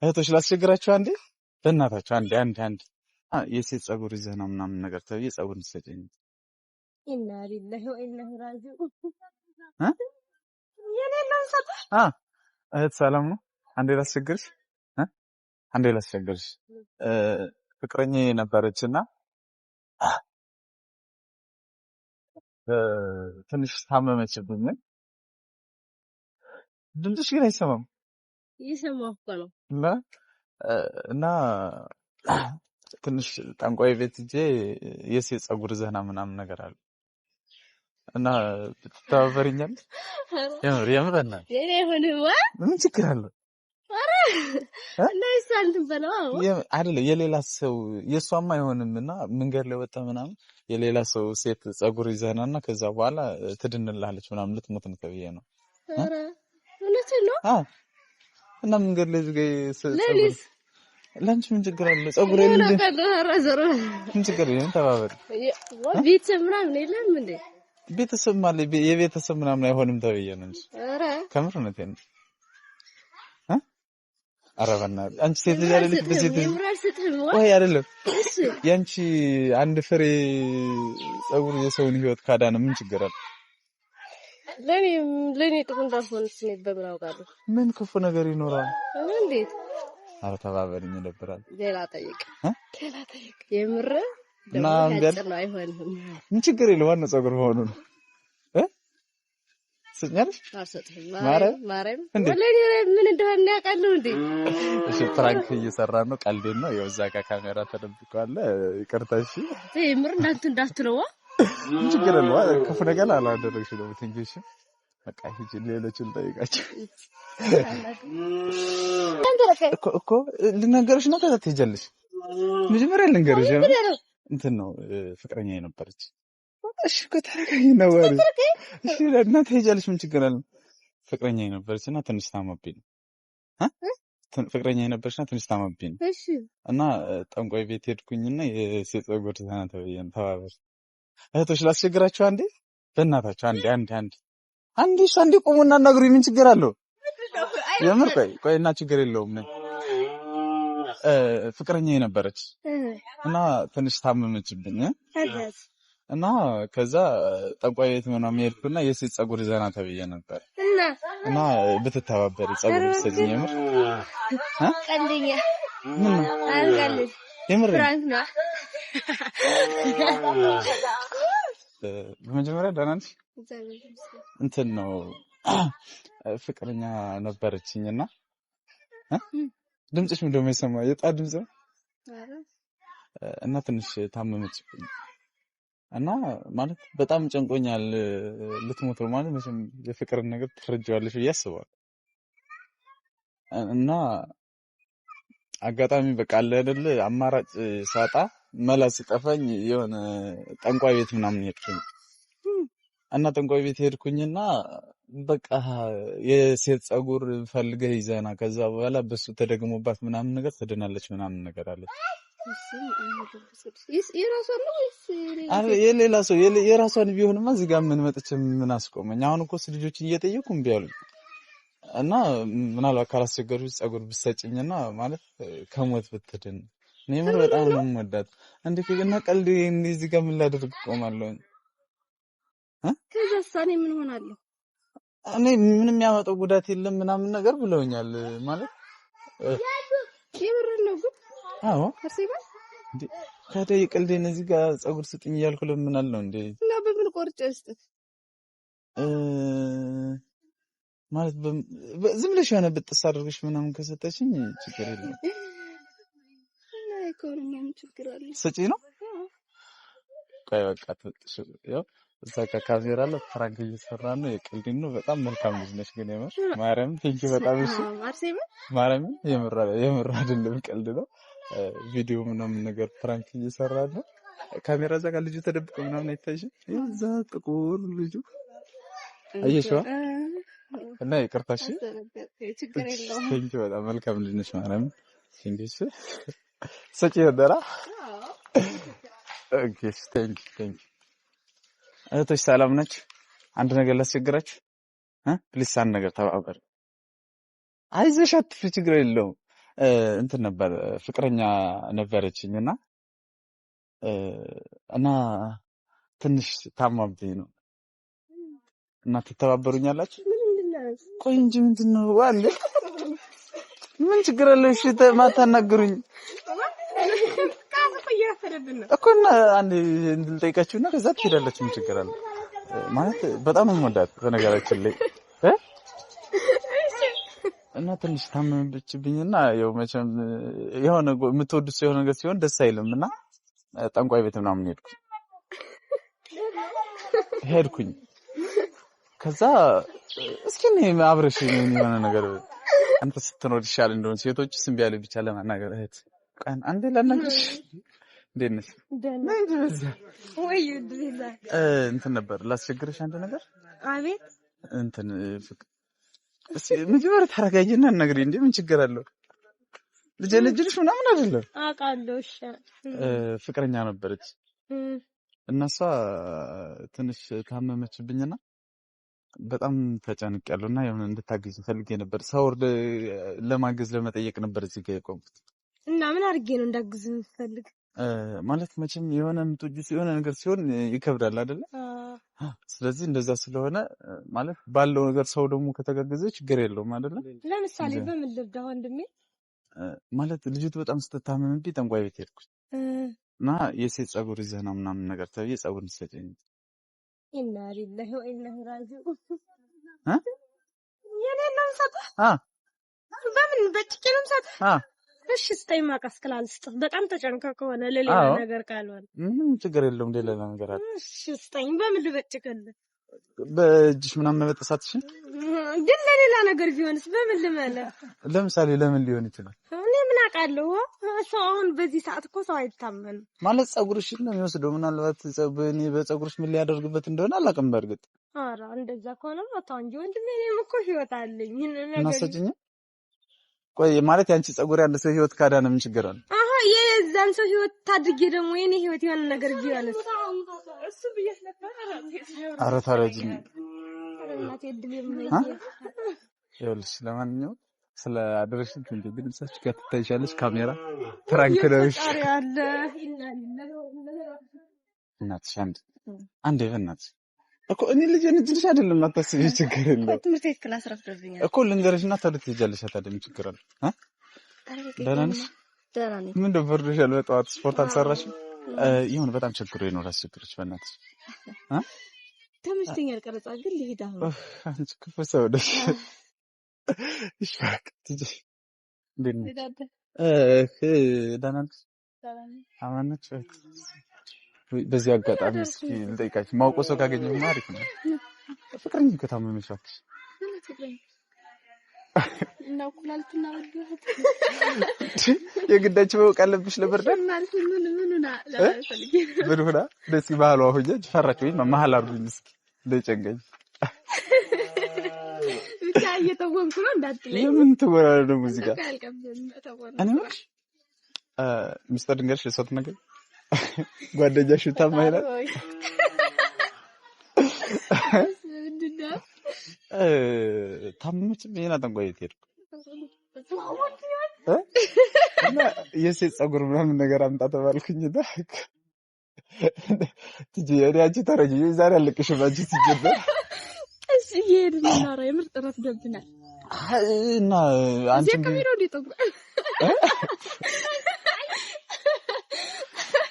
እህቶች ላስቸግራችሁ አንዴ በእናታችሁ አንዴ የሴት ጸጉር ይዘና ምናምን ነገር ተብዬ ጸጉር እንሰጠኝ ኢና ሊላሂ ወኢና ራጂዑን እህት ሰላም ነው አንዴ ላስቸግርሽ ፍቅረኛዬ ነበረችና ትንሽ ታመመችብኝ ድምፅሽ ግን አይሰማም ይሰማው እኮ ነው እና ትንሽ ጠንቋይ ቤት ሂጄ የሴት ጸጉር ዘና ምናምን ነገር አለ እና ተባበሪኛለሽ የምርና የኔ ሆነዋ ምን ችግር አለው አረ እና ይሳንት በለው አይደለ የሌላ ሰው የሷማ አይሆንምና መንገድ ላይ ወጣ ምናምን የሌላ ሰው ሴት ጸጉር ይዘናና ከዛ በኋላ ትድንላለች ምናምን ልትሞት ነው ተብዬ ነው አረ እውነት ነው እና መንገድ ላይ ዝገይ ጸጉር ለአንቺ ምን ችግር አለ ጸጉር የለም ምን ችግር የለም ተባበሪ ቤተሰብ ምናምን የለም እንዴ ቤተሰብ ማለት የቤተሰብ ምናምን አይሆንም ተብዬ ነው እንጂ አረ ከምር ነው ተን አረበና አንቺ ሴት ልጅ አይደለሽ በሴት ወይ አይደለም ያንቺ አንድ ፍሬ ጸጉር የሰውን ህይወት ካዳነ ምን ችግር አለ ለኔ ጥሩ እንዳልሆነስ ነው በምራውቃለሁ ምን ክፉ ነገር ይኖራል እንዴት አረ ተባበሪኝ ይደብራል ሌላ ጠይቅ የምር እና እንግዲህ አይሆንም ምን ችግር የለው ዋናው ጸጉር ሆኖ ነው ስኛለሽ አሰጥኝ ማረም ወለኔ ምን እንደሆነ ያውቃለሁ እንዴ እሺ ፍራንክ እየሰራ ነው ቀልዴን ነው ያው እዛ ጋር ካሜራ ተደብቋል ይቅርታ እሺ የምር እንዳትለው ምን ችግር የለው ክፉ ነገር አላደረግሽ ነው ትንሽ በቃ ሂጂ ሌሎችን ጠይቃቸው እኮ ልናገርሽ ነው ከዛ ትሄጃለሽ መጀመሪያ ልንገርሽ እንትን ነው ፍቅረኛዬ ነበረች እሺ ከተረጋኝ ነው ወሬ እሺ ለእናንተ ሄጃለሽ ምን ችግር አለ ፍቅረኛዬ ነበረችና ትንሽ ታመብኝ ፍቅረኛዬ ነበረችና ትንሽ ታመብኝ እሺ እና ጠንቋይ ቤት ሄድኩኝና የሴት ጸጉር ተናተበየን ተባበር እህቶች ላስቸግራችሁ አንዴ በእናታችሁ አንዴ አንዴ ቆሙና እናግሩኝ ምን ችግር አለው የምር ቆይና ችግር የለውም ፍቅረኛዬ ነበረች እና ትንሽ ታመመችብኝ እና ከዛ ጠንቋይ ቤት ምናምን ሄድኩና የሴት ጸጉር ዘና ተብዬ ነበር እና ብትተባበሪ ጸጉር ብትሰጪኝ የምር ቀልደኛ ምን አንጋለሽ የምር ፍራንክ ነው በመጀመሪያ ደህና ነሽ እንትን ነው ፍቅረኛ ነበረችኝና ድምፅሽ ምን ደሞ ይሰማ የጣ ድምፅ ነው እና ትንሽ ታመመችብኝ እና ማለት በጣም ጨንቆኛል ልትሞት ነው ማለት መቼም የፍቅርን ነገር ትረጃዋለሽ ያስባል እና አጋጣሚ በቃ አለ አይደል አማራጭ ሳጣ መላስ ሲጠፋኝ የሆነ ጠንቋይ ቤት ምናምን ሄድኩኝ እና ጠንቋይ ቤት ሄድኩኝና በቃ የሴት ጸጉር ፈልገህ ይዘና ከዛ በኋላ በሱ ተደግሞባት ምናምን ነገር ትድናለች ምናምን ነገር አለች የራሷን ነው ወይስ የሌላ ሰው የራሷን ቢሆንማ እዚህ ጋር ምን መጥቼ ምን አስቆመኝ አሁን እኮ ልጆችን እየጠየቁ እምቢ አሉኝ እና ምናልባት ካላስቸገሩሽ ጸጉር ብትሰጪኝና ማለት ከሞት ብትድን እኔም በጣም ነው የምወዳት እንዴ ከገና ቀልድ እዚህ ጋር ምን ላደርግ ቆማለሁ ከዛስ እኔ ምን ሆናለሁ እኔ ምንም ያመጣው ጉዳት የለም ምናምን ነገር ብለውኛል ማለት የምር ነው ግን አዎ አርሴባ እንዴ ታዲያ የቀልዴን እዚህ ጋር ጸጉር ስጥኝ እያልኩ ለምን ነው እንዴ እና በምን ቆርጬ እስጥት ማለት ዝም ብለሽ የሆነ ብጥስ አድርገሽ ምናምን ከሰጠሽኝ ችግር የለም እና ኢኮኖሚ ምን ችግር አለ ስጪ ነው ቆይ በቃ ያው እዛ ካሜራ ላይ ፍራንክ እየሰራ ነው የቀልዴን ነው በጣም መልካም ልጅ ነሽ ግን የምር ማርያም ቴንኪ በጣም እሺ አርሴባ ማርያም የምር አይደለም ቀልድ ነው ቪዲዮ ምናምን ነገር ፍራንክ እየሰራ ነው ካሜራ እዛ ጋር ልጁ ተደብቆ ምናምን አይታይሽም እዛ ጥቁር ልጁ አየሽው እና ይቅርታሽ ችግር የለውም ቴንኪ በጣም መልካም ልጅ ነሽ ማርያም ቴንኪ ሰጪ ወደራ ኦኬ ቴንኪ እህቶች ሰላም ናችሁ አንድ ነገር ላስቸግራችሁ ፕሊስ አንድ ነገር ተባበር አይዞሽ አትፍሪ ችግር የለውም እንትን ነበር ፍቅረኛ ነበረችኝና እና ትንሽ ታማብኝ ነው እና ትተባበሩኛላችሁ? ቆይ እንጂ ምንድነው ዋለ ምን ችግር አለው? እሺ ማታናግሩኝ እኮ እና አንዴ እንድልጠይቃችሁና ከዛ ትሄዳላችሁ። ምን ችግር አለው? ማለት በጣም ወዳት በነገራችን ላይ እና ትንሽ ታመመችብኝና ያው መቼም የሆነ የምትወዱት ሰው የሆነ ነገር ሲሆን ደስ አይልምና ጠንቋይ ቤት ምናምን ሄድኩኝ። ከዛ እስኪ እኔ አብረሽ የሆነ ነገር አንተ ስትኖር ይሻል እንደሆነ ሴቶችስ እምቢ ያለ ብቻ ለማናገር እህት ቀን አንዴ ላናግርሽ እንዴት ነሽ? ወይ ድሪዛ እንትን ነበር ላስቸግርሽ አንተ ነገር አቤት እንትን መጀመሪያ ታረጋጊና ነግሪ እንዴ ምን ችግር አለው? ልጅልሽ ምናምን አይደለም አውቃለሁ። እሺ ፍቅረኛ ነበረች እና እሷ ትንሽ ታመመችብኝና በጣም ተጨንቄያለሁና የሆነ እንድታግዝ ፈልጌ ነበር። ሰው ለማገዝ ለመጠየቅ ነበር እዚህ ጋር የቆምኩት። እና ምን አድርጌ ነው እንዳግዝ የምትፈልግ? ማለት መቼም የሆነ የምትወጂው የሆነ ነገር ሲሆን ይከብዳል አይደለ? ስለዚህ እንደዛ ስለሆነ ማለት ባለው ነገር ሰው ደግሞ ከተጋገዘ ችግር የለውም አይደለ? ለምሳሌ በምን ልርዳ ወንድሜ? ማለት ልጅቱ በጣም ስትታመምብኝ ጠንቋይ ቤት ሄድኩኝ እና የሴት ጸጉር ይዘህ ነው ምናምን ነገር ተብዬ ጸጉር እንሰጠኝ ኢና ሊላሂ ወኢና ኢለይሂ ራጂዑን በምን በጭቄ ነው የምሰጥህ? እሺ ስጠኝ ማቀስ ክላል ስጥህ። በጣም ተጨንቀህ ከሆነ ለሌላ ነገር ካልሆነ ምንም ችግር የለውም። ሌላ ነገር አለ። እሺ ስጠኝ። በምን ልበጭቅልህ? በእጅሽ ምናምን መበጠሳትሽን ግን ለሌላ ነገር ቢሆንስ በምን ልመለህ? ለምሳሌ ለምን ሊሆን ይችላል? እኔ ምን አውቃለሁ? ሰው አሁን በዚህ ሰዓት እኮ ሰው አይታመንም ማለት ጸጉርሽን ነው የሚወስደው። ምናልባት በጸጉርሽ ምን ሊያደርግበት እንደሆነ አላውቅም። በእርግጥ ኧረ እንደዛ ከሆነ መታው እንጂ ወንድሜ እኔም እኮ ህይወት አለኝ። እናሰጭኝ ቆይ ማለት ያንቺ ጸጉር ያለ ሰው ህይወት ካዳነ ምን ችግር አለ? አሃ የዛን ሰው ህይወት ታድጌ ደግሞ የኔ ህይወት የሆነ ነገር ቢሆንስ? እሱ ብዬሽ ነበር። ኧረ ታረጅኝ እናቴ ድልም ይኸውልሽ ለማንኛውም ስለ አድረሽን እንግዲህ ሰች ጋር ትታይሻለሽ። ካሜራ ፍራንክ ነው። እሺ ያለ እናትሽ አንዴ በእናትሽ እኮ እኔ ልጅ እንጅልሽ አይደለም አታስቢ፣ ችግር የለም። ትምህርት ቤት ክላስ ረፍዶብኛል እኮ ልንገርሽና ታዲያ ትሄጃለሽ። አታደም ችግር አለ? ደህና ነሽ? ደህና ነኝ። ምን ደበርዶሻል? በጠዋት ስፖርት አልሰራሽም? ይሁን በጣም ችግር ነው። ላስቸግርሽ በእናትሽ ተመችቶኛል። ቀረጻ ግን ልሄድ አሁን። አንቺ ክፉ ሰው ነሽ። እሺ በቃ ትጂ እንዴት ነሽ? ደህና ነሽ? አማን ነሽ? በዚህ አጋጣሚ እስኪ ልጠይቃችሁ፣ ማውቀው ሰው ካገኘሁ አሪፍ ነው። ፍቅረኛ ከታመመሽ እባክሽ እና ኩላሊትና ወዲያት የግዳችሁ ማወቅ አለብሽ ለበርዳት ማለት ምንና ለፈልጊ ምን ሆና ደስ ይባላል። ሆኜ ፈራች ወይ መሀል አርጉኝ እስኪ እንደጨንቀኝ ብቻ እየተወንኩ ነው እንዳትለኝ። የምን ትወራለ ነው ሙዚቃ እኔ ማለት ሚስተር ድንገርሽ ለሰት ነገር ጓደኛሽ ታማይላ ታመመችብኝ እና ጠንቋይ ቤት ሄድኩ እና የሴት ጸጉር ምናምን ነገር አምጣ ተባልኩኝና ትጂ አንቺ ተረጂ ዛሬ አለቅሽም አንቺ ትጀበል እሺ ይሄድና ነው የምር ጥረት ገብናል እና አንቺ ከሚሮ ዲቶ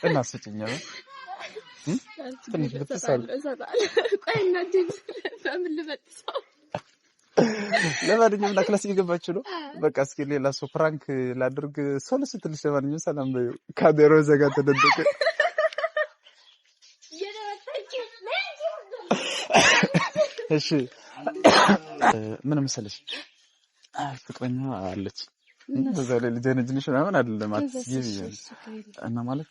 እና ስጭኛው ትንሽ ብትሳል ቆይ እና ዲን በምን ልበጥሰው። ለማንኛውም ክላስ እየገባችሁ ነው። በቃ እስኪ ሌላ ሰው ፍራንክ ላድርግ ሰው ልስትልሽ። ለማንኛውም ሰላም በዩ። ካሜራው ዘጋ ተደደቀ። እሺ ምን መሰለሽ ፍቅረኛ አለች በዛ ላይ ልጅነጅንሽ ምናምን አይደለም አትስጊ እና ማለት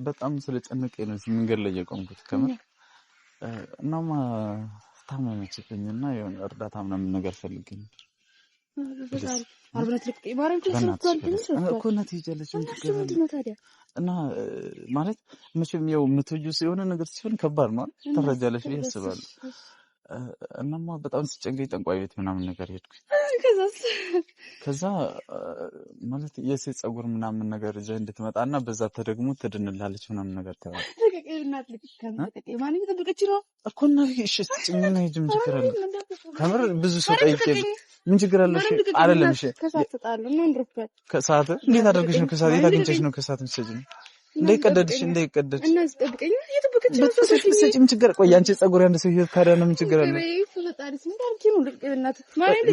በጣም ስለጨነቀኝ ነው መንገድ ላይ የቆምኩት ከመ እናማ ታመመችብኝና የሆነ እርዳታ ምናምን ነገር ፈልገኝ አርብለት ልክ ይባረክ እና ማለት መቼም ያው የምትወጂው የሆነ ነገር ሲሆን ከባድ ነው ተረጃለሽ ብዬ አስባለሁ። እናማ በጣም ሲጨንቀኝ ጠንቋይ ቤት ምናምን ነገር ሄድኩኝ። ከዛ ማለት የሴት ጸጉር ምናምን ነገር ይዘህ እንድትመጣና በዛ ተደግሞ ትድንላለች ምናምን ነገር ተባለ። እኮ እና እሺ ስጭኝ ነው ሂጅ፣ ምን ችግር አለ? ከምር ብዙ ሰው ጠይቄ ምን ችግር አለ? እሺ አይደለም እሺ ከሰዓት እንዴት አደርግሽ ነው? ከሰዓት የታገኝሽ ነው? ከሰዓት ምትሰጪኝ እንዳይቀደድሽ እንዳይቀደድሽ እና ዝጠብቀኝ እየተበከች በሰጪም ችግር ቆይ አንቺ ጸጉር ያንደ ሰው ይሄድ ካዳ ነው ምን ችግር አለ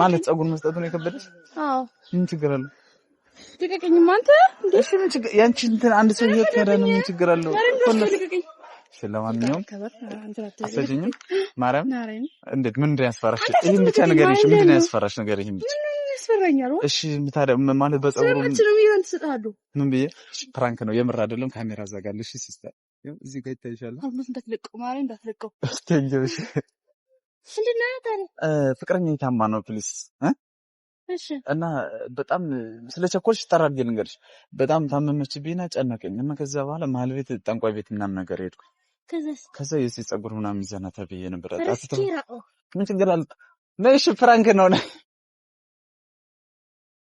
ማለት ጸጉር መስጠቱ ነው የከበደሽ? አዎ ምን ችግር አለ? ልቀቀኝማ አንተ እሺ ምን ችግር ያንቺ እንትን አንድ ሰው ይሄድ ካዳ ነው ምን ችግር አለ? እሺ ለማንኛውም አሰጂኝም ማርያም እንዴት ምን እንደያስፈራሽ ይሄን ብቻ ነገር እሺ ምን እንደያስፈራሽ ነገር ይሄን ብቻ ያስፈራኛል። እሺ ታዲያ ማለት በጸጉሩ ምን ብዬ ፕራንክ ነው የምር አይደለም። ካሜራ ዘጋለሽ ሲስተር ያው እዚህ ጋር ይታይሻል። አሁን እንዳትለቀው ማለት እንዳትለቀው እስተንጀሽ ፍቅረኛ የታማ ነው ፕሊስ እሺ። እና በጣም ስለቸኮልሽ ተራርጌ ልንገርሽ በጣም ታመመችብኝና ጨነቀኝ እና ከዛ በኋላ መሀል ቤት ጠንቋይ ቤት ምናምን ነገር ሄድኩ። ከዛ የሴት ጸጉር ምናምን ይዘና ተብዬ ነበር። ምን ችግር አለ? ነሽ ፕራንክ ነው